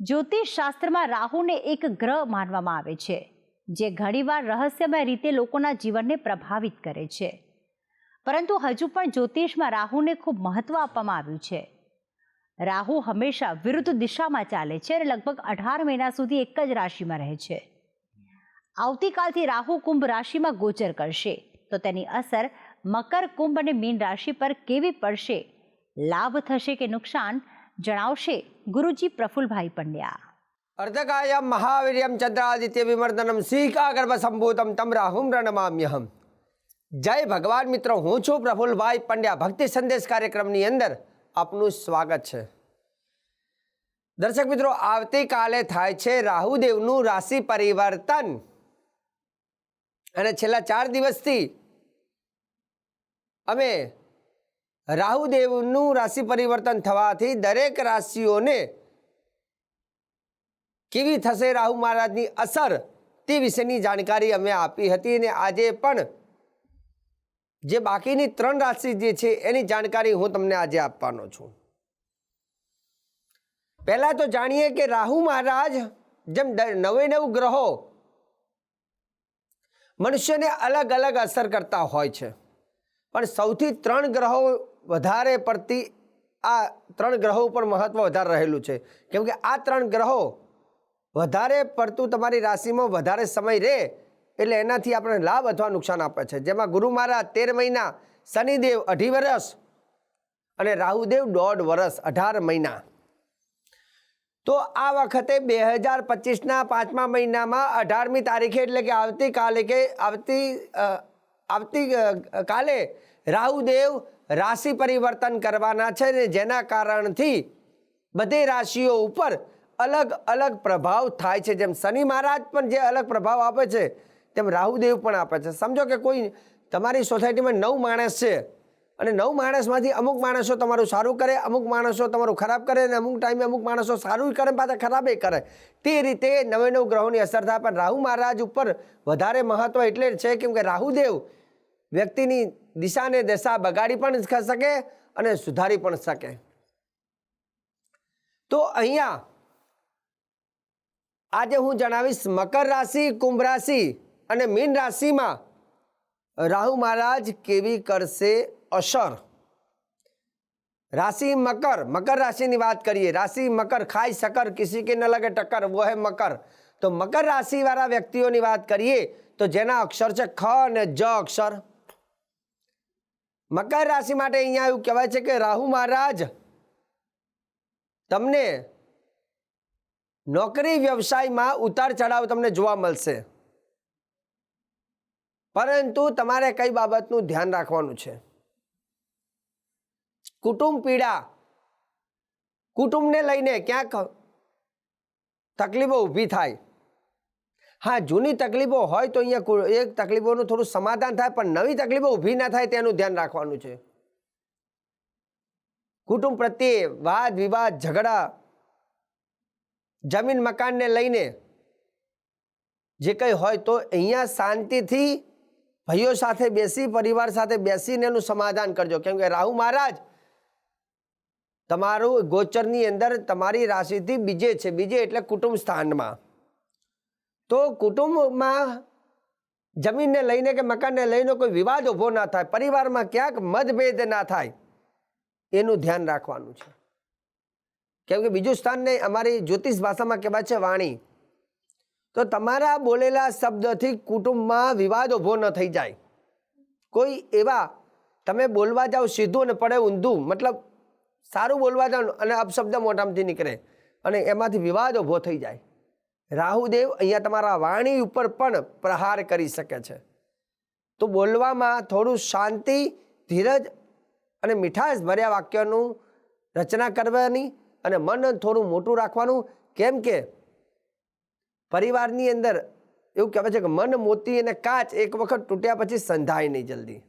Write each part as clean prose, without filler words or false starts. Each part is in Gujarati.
જ્યોતિષ શાસ્ત્રમાં રાહુને એક ગ્રહ માનવામાં આવે છે જે ઘણીવાર રહસ્યમય રીતે લોકોના જીવનને પ્રભાવિત કરે છે, પરંતુ હજુ પણ જ્યોતિષમાં રાહુને ખૂબ મહત્વ આપવામાં આવ્યું છે. રાહુ હંમેશા વિરુદ્ધ દિશામાં ચાલે છે અને લગભગ 18 મહિના સુધી એક જ રાશિમાં રહે છે. આવતીકાલથી રાહુ કુંભ રાશિમાં ગોચર કરશે, તો તેની અસર મકર, કુંભ અને મીન રાશિ પર કેવી પડશે, લાભ થશે કે નુકસાન, જણાવશે ગુરુજી પ્રફુલભાઈ પંડ્યા. અર્ધકાયમ મહાવીર્યમ ચંદ્રાદિત્ય વિમર્દનમ શ્રીકાગર્ભ સંભૂતમ તમ રાહુમ રણમામ્યહમ. જય ભગવાન મિત્રો, હું છું પ્રફુલભાઈ પંડ્યા. ભક્તિ સંદેશ કાર્યક્રમની અંદર આપનું સ્વાગત છે. દર્શક મિત્રો, આવતીકાલે થાય છે રાહુદેવનું રાશિ પરિવર્તન અને છેલ્લા 4 દિવસથી અમે રાહુદેવનું રાશિ પરિવર્તન થવાથી દરેક રાશિઓને કેવી થશે રાહુ મહારાજની અસર તે વિશેની જાણકારી અમે આપી હતી અને આજે પણ જે બાકીની 3 રાશિ જે છે એની જાણકારી હું તમને આજે આપવાનો છું. પહેલા તો જાણીએ કે રાહુ મહારાજ જેમ 9 ગ્રહો મનુષ્યને અલગ અલગ અસર કરતા હોય છે, પણ સૌથી 3 ગ્રહો વધારે પડતી આ 3 ગ્રહો ઉપર મહત્વ વધારે રહેલું છે, કેમ કે આ 3 ગ્રહો વધારે પડતું તમારી રાશિમાં વધારે સમય રહે એટલે એનાથી આપણે લાભ અથવા નુકસાન આપે છે. જેમાં ગુરુ મહારાજ 13 મહિના, શનિદેવ 2.5 વર્ષ અને રાહુદેવ 1.5 વર્ષ, 18 મહિના. તો આ વખતે 2025ના 5મા મહિનામાં 18મી તારીખે એટલે કે આવતીકાલે રાહુદેવ રાશિ પરિવર્તન કરવાના છે ને જેના કારણથી બધી રાશિઓ ઉપર અલગ અલગ પ્રભાવ થાય છે. જેમ શનિ મહારાજ પણ જે અલગ પ્રભાવ આપે છે તેમ રાહુદેવ પણ આપે છે. સમજો કે કોઈ તમારી સોસાયટીમાં 9 માણસ છે અને 9 માણસમાંથી અમુક માણસો તમારું સારું કરે, અમુક માણસો તમારું ખરાબ કરે અને અમુક ટાઈમે અમુક માણસો સારું કરે પાછા ખરાબ કરે. તે રીતે 9 ગ્રહોની અસર થાય. પણ રાહુ મહારાજ ઉપર વધારે મહત્વ એટલે છે કેમ કે રાહુદેવ વ્યક્તિની દિશાને દશા બગાડી પણ શકે અને સુધારી પણ શકે. તો અહીંયા આજે હું જણાવીશ મકર રાશિ, કુંભ રાશિ અને મીન રાશિમાં રાહુ મહારાજ કેવી કરશે અસર. રાશિ મકર, મકર રાશિની વાત કરીએ. રાશિ મકર, ખાઈ શકર કિસી કે ન લગે ટક્કર, वो है મકર. તો મકર રાશિ વાળા વ્યક્તિઓની વાત કરીએ તો જેના અક્ષર છે ખ અને જ અક્ષર. મકર રાશિ માટે અહીંયા એવું કહેવાય છે કે રાહુ મહારાજ તમને નોકરી વ્યવસાયમાં ઉતાર ચઢાવ તમને જોવા મળશે, પરંતુ તમારે કઈ બાબતનું ધ્યાન રાખવાનું છે? કુટુંબ પીડા, કુટુંબને લઈને ક્યાંક તકલીફો ઊભી થાય. હા, જૂની તકલીફો હોય તો અહીંયા એક તકલીફોનું થોડું સમાધાન થાય, પણ નવી તકલીફો ઊભી ના થાય તેનું ધ્યાન રાખવાનું છે. કુટુંબ પ્રત્યે વાદ વિવાદ, ઝઘડા, જમીન મકાનને લઈને જે કંઈ હોય તો અહીંયા શાંતિથી ભાઈઓ સાથે બેસી, પરિવાર સાથે બેસીને એનું સમાધાન કરજો. કેમ કે રાહુ મહારાજ તમારું ગોચરની અંદર તમારી રાશિથી બીજે છે, બીજે એટલે કુટુંબ સ્થાનમાં. તો કુટુંબમાં જમીનને લઈને કે મકાનને લઈને કોઈ વિવાદ ઊભો ના થાય, પરિવારમાં ક્યાંક મતભેદ ના થાય એનું ધ્યાન રાખવાનું છે. કેમ કે બીજું સ્થાનને અમારી જ્યોતિષ ભાષામાં કહેવાય છે વાણી. તો તમારા બોલેલા શબ્દથી કુટુંબમાં વિવાદ ઊભો ન થઈ જાય. કોઈ એવા તમે બોલવા જાઓ સીધું અને પડે ઊંધું, મતલબ સારું બોલવા જાઓ અને અપશબ્દ મોઢામાંથી નીકળે અને એમાંથી વિવાદ ઊભો થઈ જાય. રાહુદેવ અહીંયા તમારા વાણી ઉપર પણ પ્રહાર કરી શકે છે. તો બોલવામાં થોડું શાંતિ, ધીરજ અને મીઠાશ ભર્યા વાક્યનું રચના કરવાની અને મન થોડું મોટું રાખવાનું. કેમ કે પરિવારની અંદર એવું કહેવાય છે કે મન મોતી અને કાચ એક વખત તૂટ્યા પછી સંધાય નહીં જલ્દી.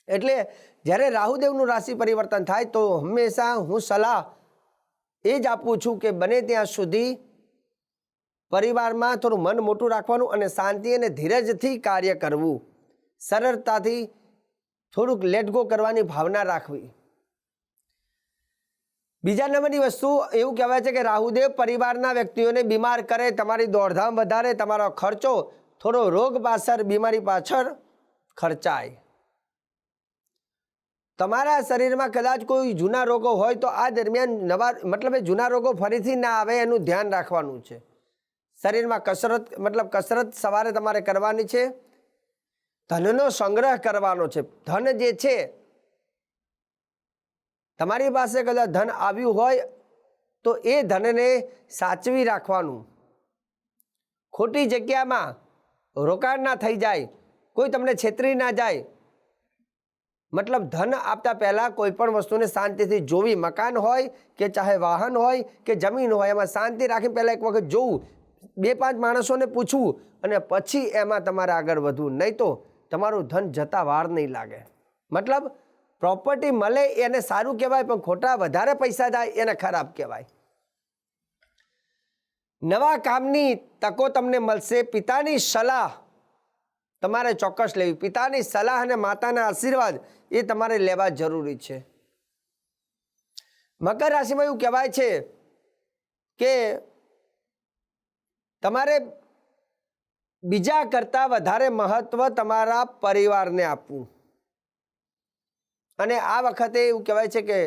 એટલે જ્યારે રાહુદેવનું રાશિ પરિવર્તન થાય તો હંમેશા હું સલાહ એ જ આપું છું કે બને ત્યાં સુધી પરિવારમાં થોડું મન મોટું રાખવાનું અને શાંતિ અને ધીરજથી કાર્ય કરવું, સરળતાથી થોડુંક લેટ ગો કરવાની ભાવના રાખવી. બીજા નંબરની વસ્તુ એવું કહેવાય છે કે રાહુદેવ પરિવારના વ્યક્તિઓને બીમાર કરે, તમારી દોડધામ વધારે, તમારો ખર્ચો થોડો રોગ પાછળ, બીમારી પાછળ ખર્ચાય. તમારા શરીરમાં કદાચ કોઈ જૂના રોગો હોય તો આ દરમિયાન નવા મતલબ એ જૂના રોગો ફરીથી ના આવે એનું ધ્યાન રાખવાનું છે. શરીરમાં કસરત સવારે તમારે કરવાની છે. ધનનો સંગ્રહ કરવાનો છે. ધન જે છે તમારી પાસે કદાચ ધન આવ્યું હોય તો એ ધનને સાચવી રાખવાનું. ખોટી જગ્યામાં રોકાણ ના થઈ જાય, કોઈ તમને છેતરી ના જાય. મતલબ ધન આપતા પહેલાં કોઈ પણ વસ્તુને શાંતિથી જોવી, મકાન હોય કે ચાહે વાહન હોય કે જમીન હોય, એમાં શાંતિ રાખી પહેલાં એક વખત જોવું, 2-5 માણસોને પૂછવું અને પછી એમાં તમારે આગળ વધવું. નહીં તો તમારું ધન જતા વાર નહીં લાગે. મતલબ પ્રોપર્ટી મળે એને સારું કહેવાય, પણ ખોટા વધારે પૈસા જાય એને ખરાબ કહેવાય. નવા કામની તકો તમને મળશે. પિતાની સલાહ તમારે ચોક્કસ લેવી. પિતાની સલાહ અને માતાના આશીર્વાદ એ તમારે લેવા જરૂરી છે. મકર રાશિમાં એવું કહેવાય છે કે તમારે બીજા કરતાં વધારે મહત્વ તમારા પરિવારને આપવું. અને આ વખતે એવું કહેવાય છે કે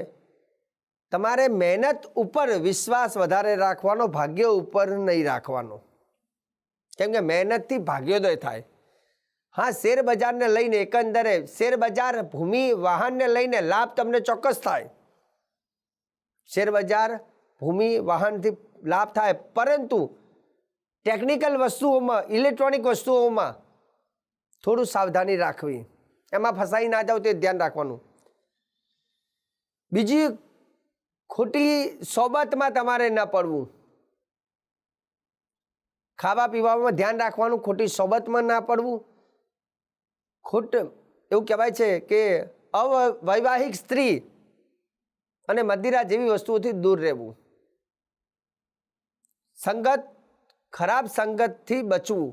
તમારે મહેનત ઉપર વિશ્વાસ વધારે રાખવાનો, ભાગ્ય ઉપર નહીં રાખવાનો. કેમ કે મહેનતથી ભાગ્યોદય થાય. હા, શેર બજારને લઈને એકંદરે શેર બજાર, ભૂમિ, વાહનને લઈને લાભ તમને ચોક્કસ થાય. શેર બજાર, ભૂમિ, વાહનથી લાભ થાય, પરંતુ ટેકનિકલ વસ્તુઓમાં, ઇલેક્ટ્રોનિક વસ્તુઓમાં થોડું સાવધાની રાખવી. એમાં ફસાઈ ના જાવ તે ધ્યાન રાખવાનું. બીજી, ખોટી સોબતમાં તમારે ન પડવું. ખાવા પીવામાં ધ્યાન રાખવાનું, ખોટી સોબતમાં ના પડવું. એવું કહેવાય છે કે અવૈવાહિક સ્ત્રી અને મદિરા જેવી વસ્તુઓથી દૂર રહેવું. ખરાબ સંગતથી બચવું.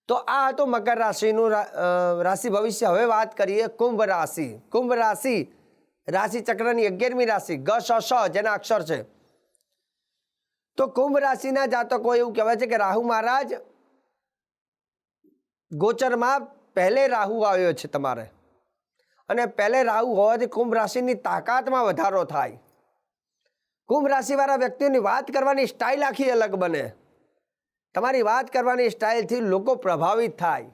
તો આ હતો મકર રાશિનું રાશિ ભવિષ્ય. હવે વાત કરીએ કુંભ રાશિ. કુંભ રાશિ રાશિ ચક્રની 11મી રાશિ, ગ શ શ જેના અક્ષર છે. તો કુંભ રાશિના જાતકો એવું કહેવાય છે કે રાહુ મહારાજ ગોચરમાં પહેલે રાહુ આવ્યો છે તમારે, અને પહેલે રાહુ હોવાથી કુંભ રાશિની તાકાતમાં વધારો થાય. કુંભ રાશિવાળા વ્યક્તિઓની વાત કરવાની સ્ટાઇલ આખી અલગ બને. તમારી વાત કરવાની સ્ટાઇલથી લોકો પ્રભાવિત થાય.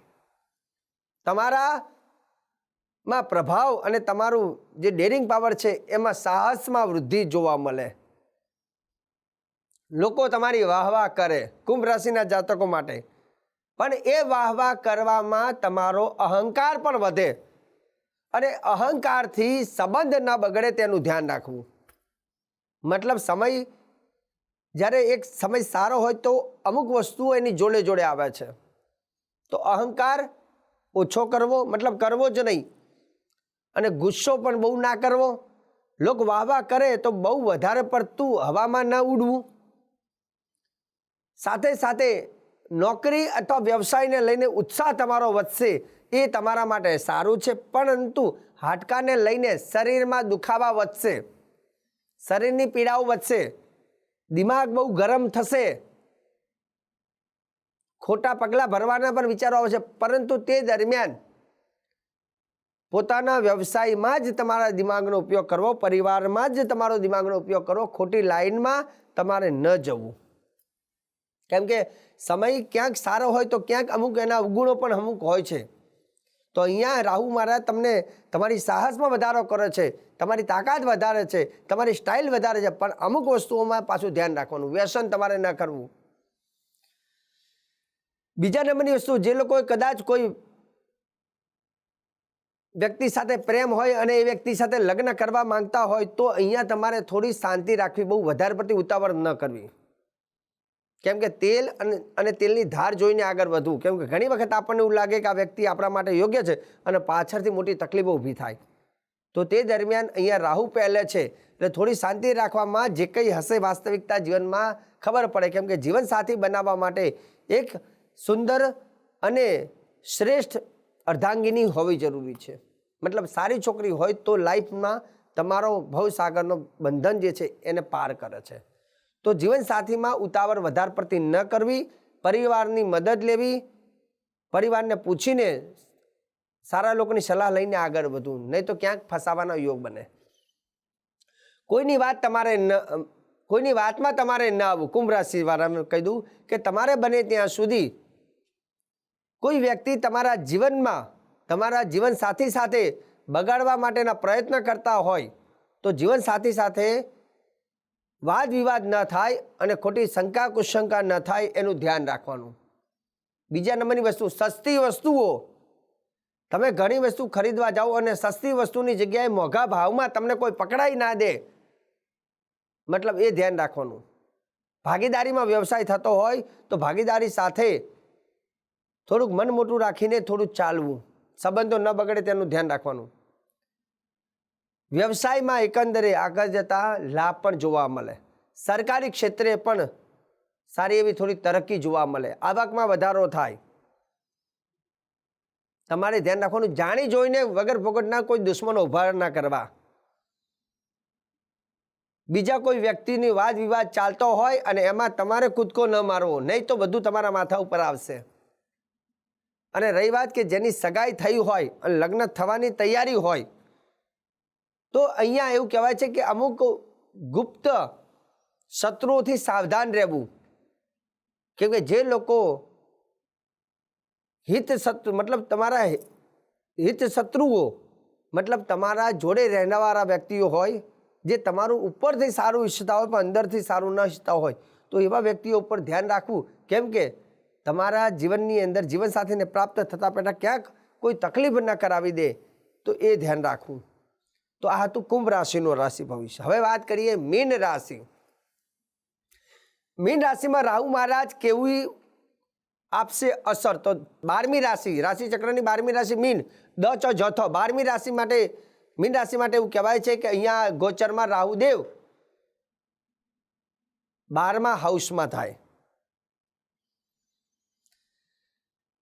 તમારામાં પ્રભાવ અને તમારું જે ડેરિંગ પાવર છે એમાં સાહસમાં વૃદ્ધિ જોવા મળે. લોકો તમારી વાહવાહ કરે કુંભ રાશિના જાતકો માટે. પણ એ વાહવાહ કરવામાં તમારો અહંકાર પણ વધે, અને અહંકારથી સંબંધ ન બગડે તેનું ધ્યાન રાખવું. મતલબ જ્યારે એક સમય સારો હોય તો અમુક વસ્તુઓ એની જોડે જોડે આવે છે. તો અહંકાર ઓછો કરવો, મતલબ કરવો જ નહીં. અને ગુસ્સો પણ બહુ ના કરવો. લોકો વાહવાહ કરે તો બહુ વધારે પડતું હવામાં ન ઉડવું. સાથે સાથે નોકરી અથવા વ્યવસાયને લઈને ઉત્સાહ તમારો વધશે, એ તમારા માટે સારું છે. પરંતુ હાડકાને લઈને શરીરમાં દુખાવા વધશે, શરીરની પીડાઓ વધશે, દિમાગ બહુ ગરમ થશે, ખોટા પગલાં ભરવાના પણ વિચારો આવશે. પરંતુ તે દરમિયાન પોતાના વ્યવસાયમાં જ તમારા દિમાગનો ઉપયોગ કરવો, પરિવારમાં જ તમારો દિમાગનો ઉપયોગ કરવો. ખોટી લાઈનમાં તમારે ન જવું. કેમ કે સમય ક્યાંક સારો હોય તો ક્યાંક અમુક એના અવગુણો પણ અમુક હોય છે. તો અહીંયા રાહુ મહારાજ તમને તમારી સાહસમાં વધારો કરે છે, તમારી તાકાત વધારે છે, તમારી સ્ટાઇલ વધારે છે, પણ અમુક વસ્તુઓમાં પાછું ધ્યાન રાખવાનું, વ્યસન તમારે ન કરવું. બીજા નંબરની વસ્તુ, જે લોકો કદાચ કોઈ વ્યક્તિ સાથે પ્રેમ હોય અને એ વ્યક્તિ સાથે લગ્ન કરવા માંગતા હોય તો અહીંયા તમારે થોડી શાંતિ રાખવી, બહુ વધારે પડતી ઉતાવળ ન કરવી. કેમ કે તેલ અને તેલની ધાર જોઈને આગળ વધવું. કેમ કે ઘણી વખત આપણને એવું લાગે કે આ વ્યક્તિ આપણા માટે યોગ્ય છે અને પાછળથી મોટી તકલીફો ઊભી થાય. તો તે દરમિયાન અહીંયા રાહુ પહેલે છે, એટલે થોડી શાંતિ રાખવામાં જે કંઈ હશે વાસ્તવિકતા જીવનમાં ખબર પડે. કેમ કે જીવનસાથી બનાવવા માટે એક સુંદર અને શ્રેષ્ઠ અર્ધાંગિની હોવી જરૂરી છે. મતલબ સારી છોકરી હોય તો લાઈફમાં તમારો ભવસાગરનો બંધન જે છે એને પાર કરે છે. તો જીવનસાથીમાં ઉતાવળ વધારે પડતી ન કરવી, પરિવારની મદદ લેવી, પરિવારને પૂછીને સારા લોકોની સલાહ લઈને આગળ વધવું, નહીં તો ક્યાંક ફસાવાનો યોગ બને. કોઈની વાતમાં તમારે ન આવવું. કુંભ રાશિ વાળાને કહી દઉં કે તમારે બને ત્યાં સુધી કોઈ વ્યક્તિ તમારા જીવનમાં તમારા જીવનસાથી સાથે બગાડવા માટેના પ્રયત્ન કરતા હોય તો જીવનસાથી સાથે વાદ વિવાદ ન થાય અને ખોટી શંકા કુશંકા ન થાય એનું ધ્યાન રાખવાનું. બીજા નંબરની વસ્તુ, સસ્તી વસ્તુઓ. તમે ઘણી વસ્તુ ખરીદવા જાઓ અને સસ્તી વસ્તુની જગ્યાએ મોંઘા ભાવમાં તમને કોઈ પકડાઈ ના દે, મતલબ એ ધ્યાન રાખવાનું. ભાગીદારીમાં વ્યવસાય થતો હોય તો ભાગીદારી સાથે થોડુંક મન મોટું રાખીને થોડું ચાલવું, સંબંધો ન બગડે તેનું ધ્યાન રાખવાનું. વ્યવસાયમાં એકંદરે આગળ જતા લાભ પણ જોવા મળે. સરકારી ક્ષેત્રે પણ સારી એવી થોડી તરક્કી જોવા મળે. આવકમાં વધારો થાય. તમારે ધ્યાન રાખવાનું, જાણી જોઈને વગર ફોગટના કોઈ દુશ્મનો ઉભા ના કરવા. બીજા કોઈ વ્યક્તિની વાદ વિવાદ ચાલતો હોય અને એમાં તમારે કૂદકો ન મારવો, નહીં તો બધું તમારા માથા ઉપર આવશે. અને રહી વાત કે જેની સગાઈ થઈ હોય અને લગ્ન થવાની તૈયારી હોય તો અહીંયા એવું કહેવાય છે કે અમુક ગુપ્ત શત્રુઓથી સાવધાન રહેવું. કેમ કે જે લોકો તમારા હિત શત્રુઓ મતલબ તમારા જોડે રહેનારા વ્યક્તિઓ હોય જે તમારું ઉપરથી સારું ઈચ્છતા હોય પણ અંદરથી સારું ન ઈચ્છતા હોય તો એવા વ્યક્તિઓ ઉપર ધ્યાન રાખવું. કેમ કે તમારા જીવનની અંદર જીવનસાથીને પ્રાપ્ત થતાં પહેલાં ક્યાંક કોઈ તકલીફ ન કરાવી દે તો એ ધ્યાન રાખવું. તો આ હતું કુંભ રાશિનું રાશિ ભવિષ્ય. હવે વાત કરીએ મીન રાશિ. મીન રાશિમાં રાહુ મહારાજ કેવી આપશે અસર? તો 12મી રાશિ, રાશિચક્રની 12મી રાશિ મીન, ચોથો 12મી રાશિ માટે મીન રાશિ માટે એવું કહેવાય છે કે અહીંયા ગોચરમાં રાહુદેવ 12મા હાઉસમાં થાય.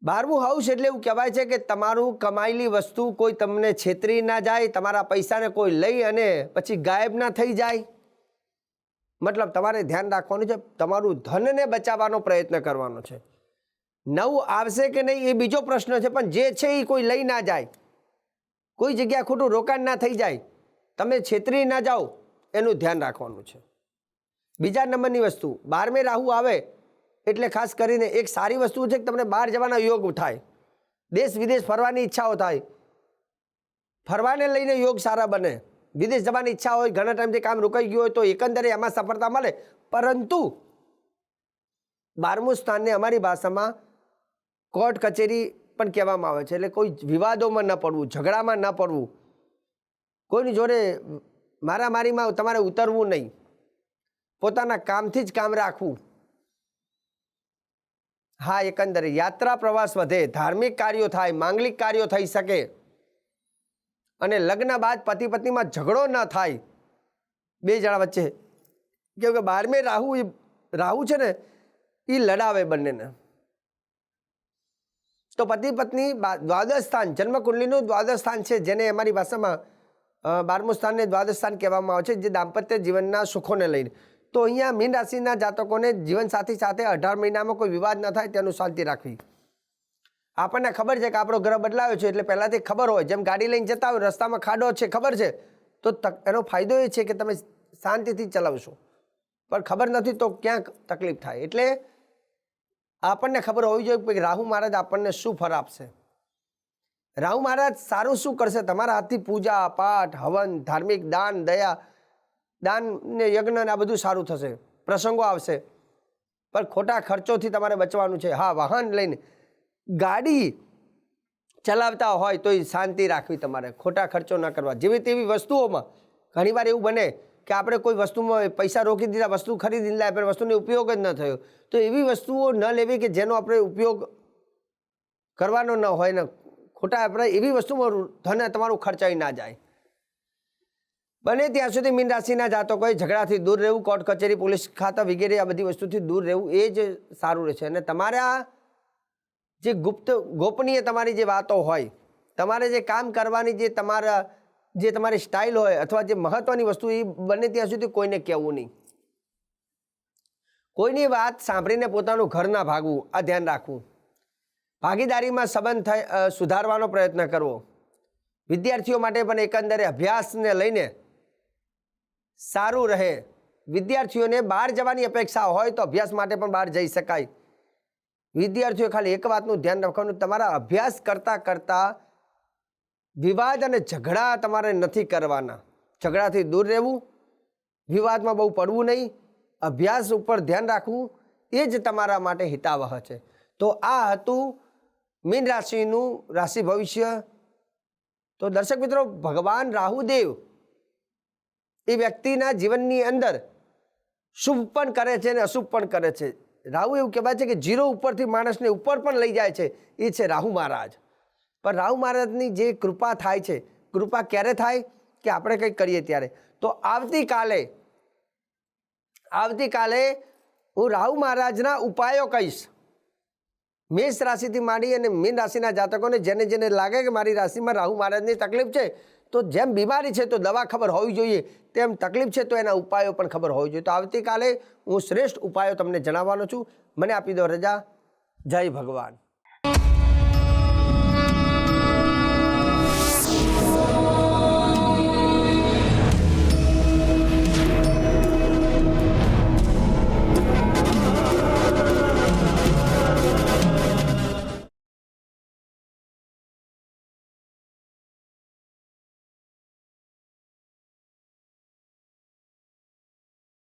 12મું હાઉસ એટલે એવું કહેવાય છે કે તમારું કમાયેલી વસ્તુ કોઈ તમને છેતરી ના જાય, તમારા પૈસાને કોઈ લઈ અને પછી ગાયબ ના થઈ જાય. મતલબ તમારે ધ્યાન રાખવાનું છે, તમારું ધનને બચાવવાનો પ્રયત્ન કરવાનો છે. નવું આવશે કે નહીં એ બીજો પ્રશ્ન છે, પણ જે છે એ કોઈ લઈ ના જાય, કોઈ જગ્યાએ ખોટું રોકાણ ના થઈ જાય, તમે છેતરી ના જાઓ એનું ધ્યાન રાખવાનું છે. બીજા નંબરની વસ્તુ, 12મે રાહુ આવે એટલે ખાસ કરીને એક સારી વસ્તુ છે કે તમને બહાર જવાના યોગ થાય, દેશ વિદેશ ફરવાની ઈચ્છાઓ થાય, ફરવાને લઈને યોગ સારા બને. વિદેશ જવાની ઈચ્છા હોય, ઘણા ટાઈમથી કામ રોકાઈ ગયું હોય તો એકંદરે એમાં સફળતા મળે. પરંતુ 12મું સ્થાનને અમારી ભાષામાં કોર્ટ કચેરી પણ કહેવામાં આવે છે. એટલે કોઈ વિવાદોમાં ન પડવું, ઝઘડામાં ન પડવું, કોઈની જોડે મારામારીમાં તમારે ઉતરવું નહીં, પોતાના કામથી જ કામ રાખવું. હા, એકંદરે યાત્રા પ્રવાસ વધે, ધાર્મિક કાર્યો થાય, માંગલિક કાર્યો થઈ શકે અને લગ્ન બાદ પતિ પત્નીમાં ઝઘડો ન થાય બે જણા વચ્ચે. કેમ કે 12મે રાહુ છે ને એ લડાવે બંનેને. તો પતિ પત્ની દ્વાદશ સ્થાન, જન્મકુંડલીનું દ્વાદશ સ્થાન છે, જેને અમારી ભાષામાં 12મું સ્થાનને દ્વાદશ સ્થાન કહેવામાં આવે છે, જે દાંપત્ય જીવનના સુખોને લઈને. તો અહીંયા મીન રાશિના જાતકોને જીવનસાથી સાથે 18 મહિનામાં કોઈ વિવાદ ન થાય તેનું શાંતિ રાખવી. આપણને ખબર છે કે આપણો ગ્રહ બદલાયો છે એટલે પહેલાંથી ખબર હોય, જેમ ગાડી લઈને જતા હોય રસ્તામાં ખાડો છે ખબર છે તો એનો ફાયદો એ છે કે તમે શાંતિથી ચલાવશો, પણ ખબર નથી તો ક્યાંક તકલીફ થાય. એટલે આપણને ખબર હોવી જોઈએ કે રાહુ મહારાજ આપણને શું ફળ આપશે. રાહુ મહારાજ સારું શું કરશે? તમારા હાથથી પૂજા પાઠ, હવન, ધાર્મિક દાન, દયા, દાન ને યજ્ઞ ને આ બધું સારું થશે, પ્રસંગો આવશે, પણ ખોટા ખર્ચોથી તમારે બચવાનું છે. હા, વાહન લઈને ગાડી ચલાવતા હોય તો એ શાંતિ રાખવી, તમારે ખોટા ખર્ચો ન કરવા. જેવી તેવી વસ્તુઓમાં ઘણીવાર એવું બને કે આપણે કોઈ વસ્તુમાં પૈસા રોકી દીધા, વસ્તુ ખરીદી લીધા, પણ વસ્તુનો ઉપયોગ જ ન થયો, તો એવી વસ્તુઓ ન લેવી કે જેનો આપણે ઉપયોગ કરવાનો ન હોય ને ખોટા આપણે એવી વસ્તુમાં ધન તમારું ખર્ચાઈ ના જાય. બને ત્યાં સુધી મીન રાશિના જાતકોએ ઝઘડાથી દૂર રહેવું, કોર્ટ કચેરી, પોલીસ ખાતા વગેરે આ બધી વસ્તુથી દૂર રહેવું એ જ સારું રહેશે. અને તમારા જે ગોપનીય તમારી જે વાતો હોય, તમારે જે કામ કરવાની જે તમારા જે તમારી સ્ટાઇલ હોય અથવા જે મહત્વની વસ્તુ એ બને ત્યાં સુધી કોઈને કહેવું નહીં. કોઈની વાત સાંભળીને પોતાનું ઘર ના ભાગવું, આ ધ્યાન રાખવું. ભાગીદારીમાં સંબંધ સુધારવાનો પ્રયત્ન કરવો. વિદ્યાર્થીઓ માટે પણ એકંદરે અભ્યાસને લઈને સારું રહે. વિદ્યાર્થીઓને બહાર જવાની અપેક્ષા હોય તો અભ્યાસ માટે પણ બહાર જઈ શકાય. વિદ્યાર્થીઓ ખાલી એક વાતનું ધ્યાન રાખવાનું, તમારા અભ્યાસ કરતાં વિવાદ અને ઝઘડા તમારે નથી કરવાના. ઝઘડાથી દૂર રહેવું, વિવાદમાં બહુ પડવું નહીં, અભ્યાસ ઉપર ધ્યાન રાખવું, એ જ તમારા માટે હિતાવહ છે. તો આ હતું મીન રાશિનું રાશિ ભવિષ્ય. તો દર્શક મિત્રો, ભગવાન રાહુદેવ એ વ્યક્તિના જીવનની અંદર શુભ પણ કરે છે અને અશુભ પણ કરે છે. રાહુ એવું કહેવાય છે કે 0 ઉપરથી માણસને ઉપર પણ લઈ જાય છે, એ છે રાહુ મહારાજ. પણ રાહુ મહારાજની જે કૃપા થાય છે, કૃપા ક્યારે થાય કે આપણે કંઈક કરીએ ત્યારે. તો આવતીકાલે હું રાહુ મહારાજના ઉપાયો કહીશ. મેષ રાશિથી માંડી અને મીન રાશિના જાતકોને જેને લાગે કે મારી રાશિમાં રાહુ મહારાજની તકલીફ છે, તો જેમ બીમારી છે તો દવા ખબર હોવી જોઈએ, તેમ તકલીફ છે તો એના ઉપાયો પણ ખબર હોવી જોઈએ. તો આવતીકાલે હું શ્રેષ્ઠ ઉપાયો તમને જણાવવાનો છું. મને આપી દો રજા. જય ભગવાન.